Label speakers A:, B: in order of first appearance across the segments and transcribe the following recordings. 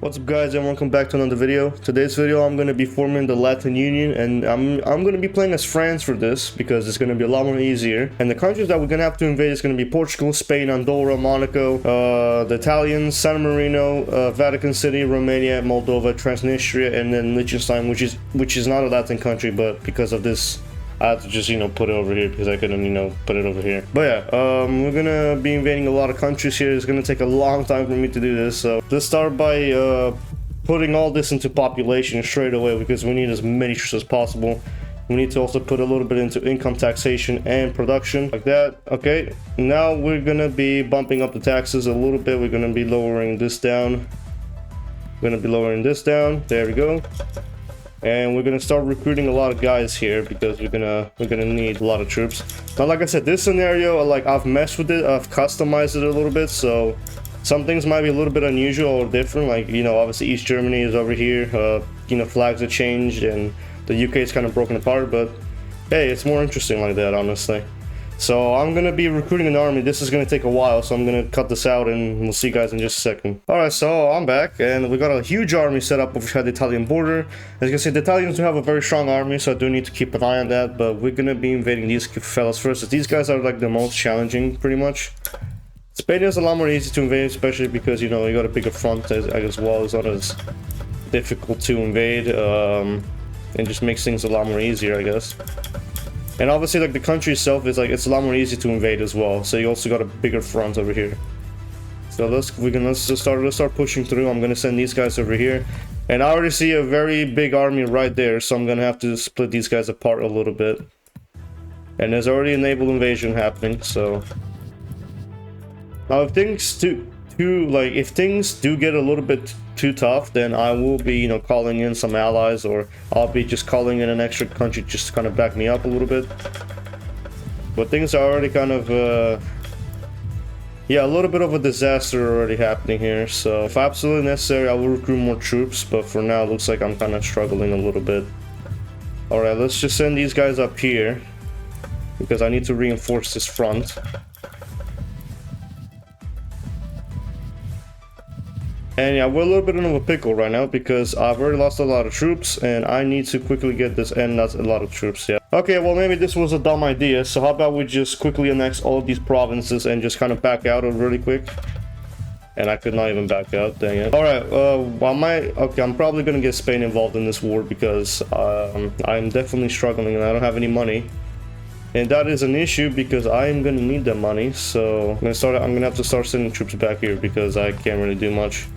A: What's up guys, and welcome back to another video. Today's video I'm going to be forming the Latin Union, and I'm going to be playing as France for this because it's going to be a lot more easier. And the countries that we're going to have to invade is going to be Portugal, Spain, Andorra, Monaco, the Italians, San Marino, Vatican City, Romania, Moldova, Transnistria, and then Liechtenstein, which is not a Latin country, but because of this I had to just, put it over here because I couldn't, put it over here. But yeah, we're gonna be invading a lot of countries here. It's gonna take a long time for me to do this. So let's start by putting all this into population straight away because we need as many troops as possible. We need to also put a little bit into income taxation and production, like that. Okay, now we're gonna be bumping up the taxes a little bit. We're gonna be lowering this down. We're gonna be lowering this down. There we go. And we're gonna start recruiting a lot of guys here because we're gonna need a lot of troops. Now, like I said, this scenario, I've messed with it, I've customized it a little bit, so some things might be a little bit unusual or different. Like, obviously East Germany is over here. Flags have changed, and the UK is kind of broken apart. But hey, it's more interesting like that, honestly. So I'm gonna be recruiting an army. This is gonna take a while, so I'm gonna cut this out and we'll see you guys in just a second. Alright, so I'm back and we got a huge army set up over the Italian border. As you can see, the Italians do have a very strong army, so I do need to keep an eye on that, but we're gonna be invading these fellas first. These guys are like the most challenging, pretty much. Spain is a lot more easy to invade, especially because, you got a bigger front as well. It's not as difficult to invade, and just makes things a lot more easier, I guess. And obviously, the country itself is it's a lot more easy to invade as well. So you also got a bigger front over here. So let's start pushing through. I'm gonna send these guys over here, and I already see a very big army right there. So I'm gonna have to split these guys apart a little bit. And there's already a naval invasion happening. So now, if things do get a little bit too tough, then I will be, calling in some allies, or I'll be just calling in an extra country just to kind of back me up a little bit. But things are already kind of, yeah, a little bit of a disaster already happening here. So if absolutely necessary, I will recruit more troops, but for now, it looks like I'm kind of struggling a little bit. Alright, let's just send these guys up here because I need to reinforce this front. And yeah, we're a little bit in a pickle right now because I've already lost a lot of troops and I need to quickly get this, and that's a lot of troops, yeah. Okay, well, maybe this was a dumb idea, so how about we just quickly annex all of these provinces and just kind of back out really quick? And I could not even back out, dang it. Alright, okay, I'm probably gonna get Spain involved in this war because I'm definitely struggling and I don't have any money. And that is an issue because I am gonna need that money, so I'm gonna have to start sending troops back here because I can't really do much.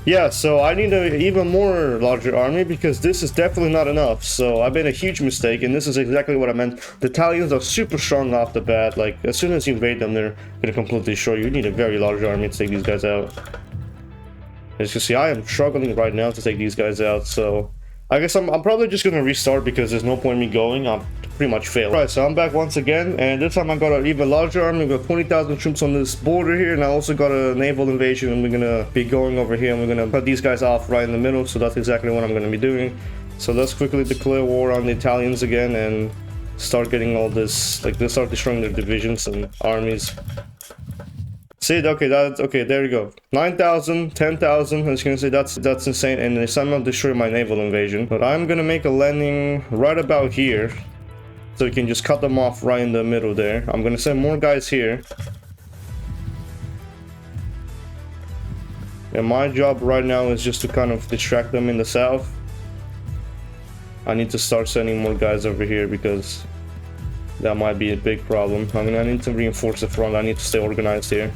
A: Yeah, so I need an even more larger army because this is definitely not enough. So I made a huge mistake, and this is exactly what I meant. The Italians are super strong off the bat. Like, as soon as you invade them, they're gonna completely destroy you. You need a very large army to take these guys out. As you can see, I am struggling right now to take these guys out, so I guess I'm probably just gonna restart because there's no point in me going. I'm pretty much failed. Right, so I'm back once again, and this time I got an even larger army. We've got 20,000 troops on this border here, and I also got a naval invasion, and we're gonna be going over here, and we're gonna put these guys off right in the middle, so that's exactly what I'm gonna be doing. So let's quickly declare war on the Italians again, and start getting all this, let's start destroying their divisions and armies. See, okay, there you go. 9,000, 10,000, as you can see, that's insane, and they somehow destroy my naval invasion. But I'm gonna make a landing right about here, so we can just cut them off right in the middle there. I'm gonna send more guys here. And my job right now is just to kind of distract them in the south. I need to start sending more guys over here because that might be a big problem. I need to reinforce the front. I need to stay organized here.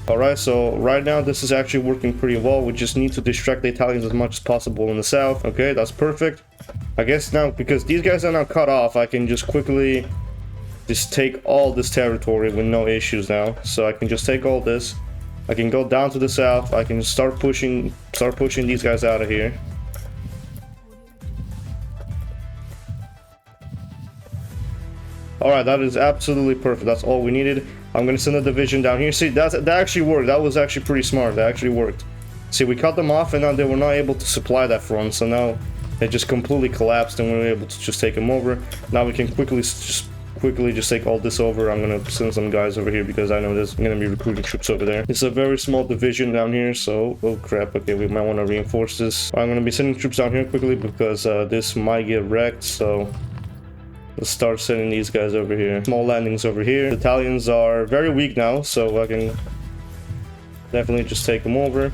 A: Alright, so right now this is actually working pretty well. We just need to distract the Italians as much as possible in the south. Okay, that's perfect. I guess now, because these guys are now cut off, I can just quickly just take all this territory with no issues now. So I can just take all this. I can go down to the south. I can start pushing these guys out of here. Alright, that is absolutely perfect. That's all we needed. I'm gonna send a division down here. See, that actually worked. That was actually pretty smart. That actually worked. See, we cut them off, and now they were not able to supply that front. So now it just completely collapsed, and we were able to just take them over. Now we can quickly quickly just take all this over. I'm gonna send some guys over here because I know there's gonna be recruiting troops over there. It's a very small division down here, so oh crap. Okay, we might want to reinforce this. I'm gonna be sending troops down here quickly because this might get wrecked. So let's start sending these guys over here. Small landings over here. The Italians are very weak now, so I can definitely just take them over.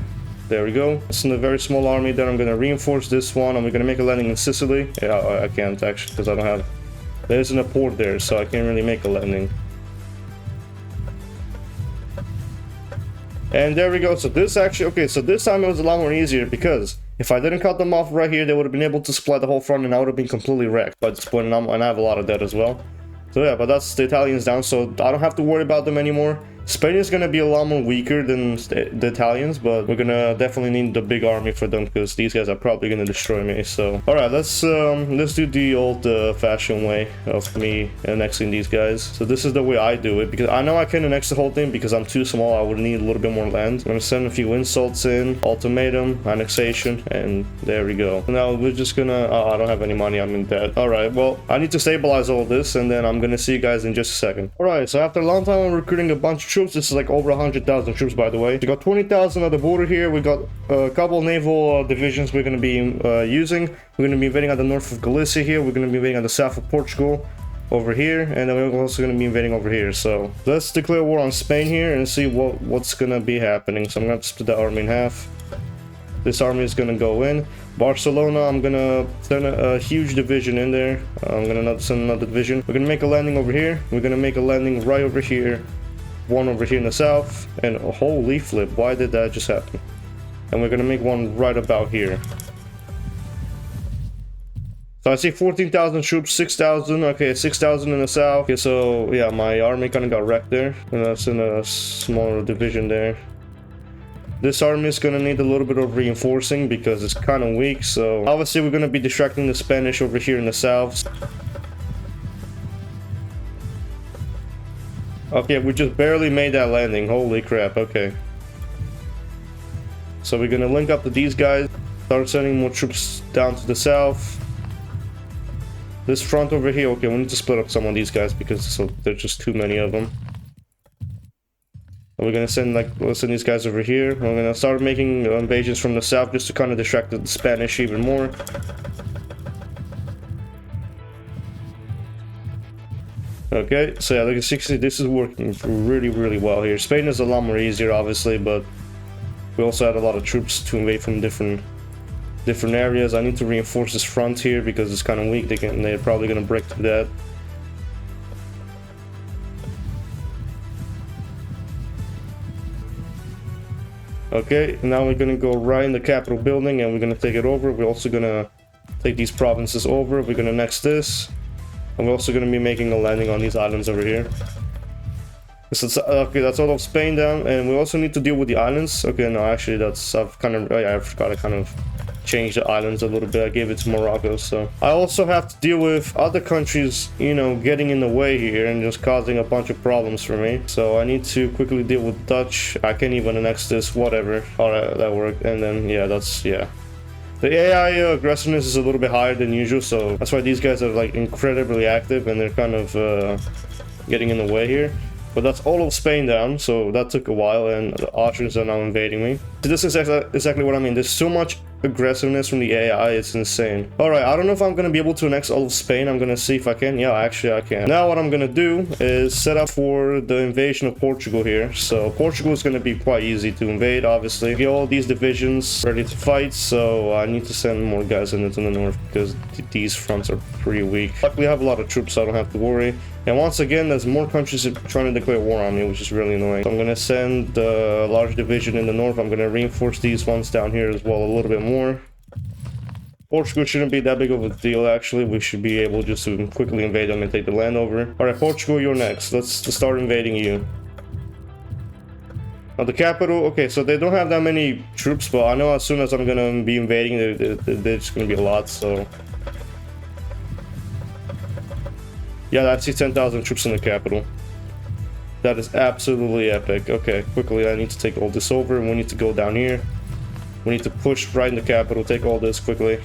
A: There we go. It's in a very small army. Then I'm gonna reinforce this one, and we're gonna make a landing in Sicily. Yeah, I can't actually because I don't have. There isn't a port there, so I can't really make a landing. And there we go. So this actually, okay, so this time it was a lot more easier because if I didn't cut them off right here, they would have been able to supply the whole front and I would have been completely wrecked. But it's when and I have a lot of that as well. So yeah, but that's the Italians down, so I don't have to worry about them anymore. Spain is going to be a lot more weaker than the Italians, but we're going to definitely need the big army for them because these guys are probably going to destroy me. So, all right, let's do the old fashioned way of me annexing these guys. So this is the way I do it because I know I can't annex the whole thing because I'm too small. I would need a little bit more land. I'm going to send a few insults in, ultimatum, annexation, and there we go. Now we're just going to, oh, I don't have any money. I'm in debt. All right, well, I need to stabilize all this and then I'm going to see you guys in just a second. All right, so after a long time of recruiting a bunch of troops, this is like over 100,000 troops, by the way. We got 20,000 at the border here. We got a couple naval divisions we're going to be using. We're going to be invading at the north of Galicia here. We're going to be invading at the south of Portugal over here, and then we're also going to be invading over here. So let's declare war on Spain here and see what's going to be happening. So I'm going to split the army in half. This army is going to go in. Barcelona, I'm going to send a huge division in there. I'm going to send another division. We're going to make a landing over here. We're going to make a landing right over here. One over here in the south, and a holy flip, why did that just happen? And we're gonna make one right about here. So I see 14,000 troops, 6,000, okay, 6,000 in the south. Okay, so yeah, my army kind of got wrecked there, and that's in a smaller division there. This army is gonna need a little bit of reinforcing because it's kind of weak, so obviously we're gonna be distracting the Spanish over here in the south. Okay, we just barely made that landing. Holy crap, okay. So we're gonna link up to these guys, start sending more troops down to the south. This front over here, okay, we need to split up some of these guys because there's just too many of them. And we're gonna send let's send these guys over here. We're gonna start making invasions from the south just to kind of distract the Spanish even more. Okay, so yeah, look at 60. This is working really well here. Spain is a lot more easier, obviously, but we also had a lot of troops to invade from different areas. I need to reinforce this front here because it's kind of weak. They're probably gonna break through that. Okay, now we're gonna go right in the Capitol building and we're gonna take it over. We're also gonna take these provinces over. We're gonna annex this. And we're also going to be making a landing on these islands over here. Okay, that's all of Spain down, and we also need to deal with the islands. Okay, no, actually, I've kind of, I forgot, I kind of changed the islands a little bit. I gave it to Morocco, so I also have to deal with other countries, you know, getting in the way here and just causing a bunch of problems for me. So I need to quickly deal with Dutch. I can't even annex this, whatever. All right, that worked, and then yeah, yeah. The AI aggressiveness is a little bit higher than usual, so that's why these guys are like incredibly active and they're kind of getting in the way here. But that's all of Spain down, so that took a while, and the Austrians are now invading me. So this is exactly what I mean. There's so much aggressiveness from the AI, it's insane. Alright, I don't know if I'm gonna be able to annex all of Spain. I'm gonna see if I can. Yeah, actually I can. Now what I'm gonna do is set up for the invasion of Portugal here. So Portugal is gonna be quite easy to invade, obviously. Get all these divisions ready to fight, so I need to send more guys into the north because these fronts are pretty weak. Luckily I have a lot of troops, so I don't have to worry. And once again, there's more countries trying to declare war on me, which is really annoying. So I'm gonna send a large division in the north. I'm gonna reinforce these ones down here as well a little bit more. Portugal shouldn't be that big of a deal, actually. We should be able just to quickly invade them and take the land over. Alright, Portugal, you're next. Let's start invading you. Now the capital, okay, so they don't have that many troops, but I know as soon as I'm gonna be invading, there's gonna be a lot, so... Yeah, I see 10,000 troops in the capital. That is absolutely epic. Okay, quickly, I need to take all this over, and we need to go down here. We need to push right in the capital, take all this quickly.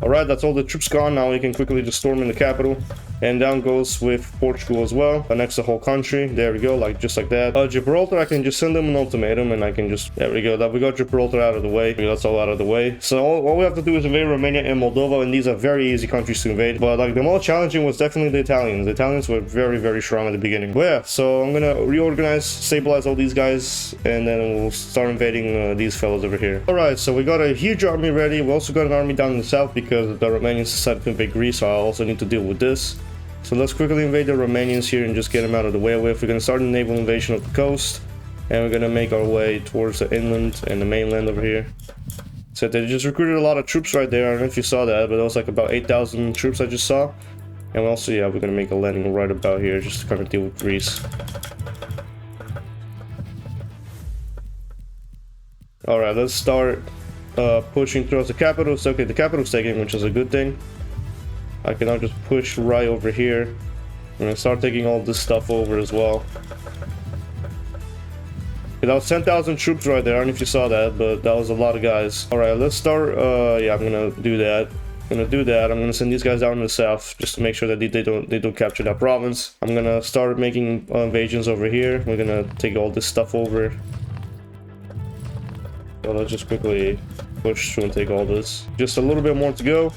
A: Alright, that's all the troops gone. Now we can quickly just storm in the capital. And down goes with Portugal as well. Annex the whole country. There we go, like just like that. Gibraltar, I can just send them an ultimatum and I can just... There we go. That we got Gibraltar out of the way. That's all out of the way. So all we have to do is invade Romania and Moldova, and these are very easy countries to invade. But like the most challenging was definitely the Italians. The Italians were very, very strong at the beginning. But yeah, so I'm gonna reorganize, stabilize all these guys, and then we'll start invading these fellows over here. Alright, so we got a huge army ready. We also got an army down in the south because the Romanians decided to invade Greece, so I also need to deal with this. So let's quickly invade the Romanians here and just get them out of the way with. We're going to start a naval invasion of the coast. And we're going to make our way towards the inland and the mainland over here. So they just recruited a lot of troops right there. I don't know if you saw that, but it was like about 8,000 troops I just saw. And also, yeah, we're going to make a landing right about here just to kind of deal with Greece. Alright, let's start pushing towards the capital. So, okay, the capital's taken, which is a good thing. I can now just push right over here. I'm gonna start taking all this stuff over as well. Okay, that was 10,000 troops right there. I don't know if you saw that, but that was a lot of guys. Alright, let's start. Yeah, I'm gonna do that. I'm gonna send these guys down to the south just to make sure that they don't capture that province. I'm gonna start making invasions over here. We're gonna take all this stuff over. So let's just quickly push through and take all this. Just a little bit more to go.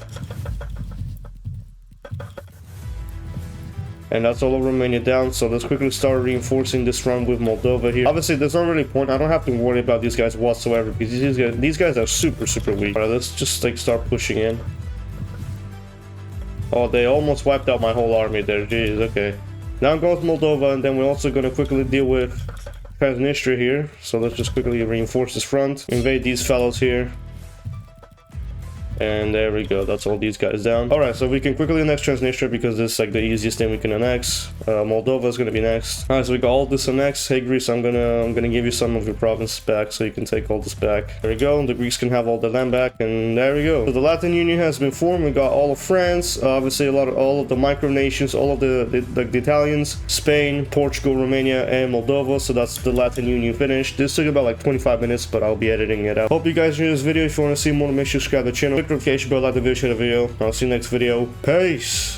A: And that's all of Romania down, so let's quickly start reinforcing this front with Moldova here. Obviously, there's not really point. I don't have to worry about these guys whatsoever because these guys are super, super weak. Alright, let's just like start pushing in. Oh, they almost wiped out my whole army there. Jeez, okay. Now goes Moldova, and then we're also going to quickly deal with Transnistria here. So let's just quickly reinforce this front. Invade these fellows here. And there we go, that's all these guys down. Alright, so we can quickly annex Transnistria because this is like the easiest thing we can annex. Moldova is gonna be next. Alright, so we got all this annexed. Hey Greece, I'm gonna give you some of your provinces back so you can take all this back. There we go, the Greeks can have all the land back, and there we go. So the Latin Union has been formed. We got all of France, obviously all of the micronations, all of the Italians, Spain, Portugal, Romania, and Moldova. So that's the Latin Union finished. This took about like 25 minutes, but I'll be editing it out. Hope you guys enjoyed this video. If you want to see more, make sure to subscribe to the channel. Notification bell, like the video, share the video. I'll see you next video. Peace.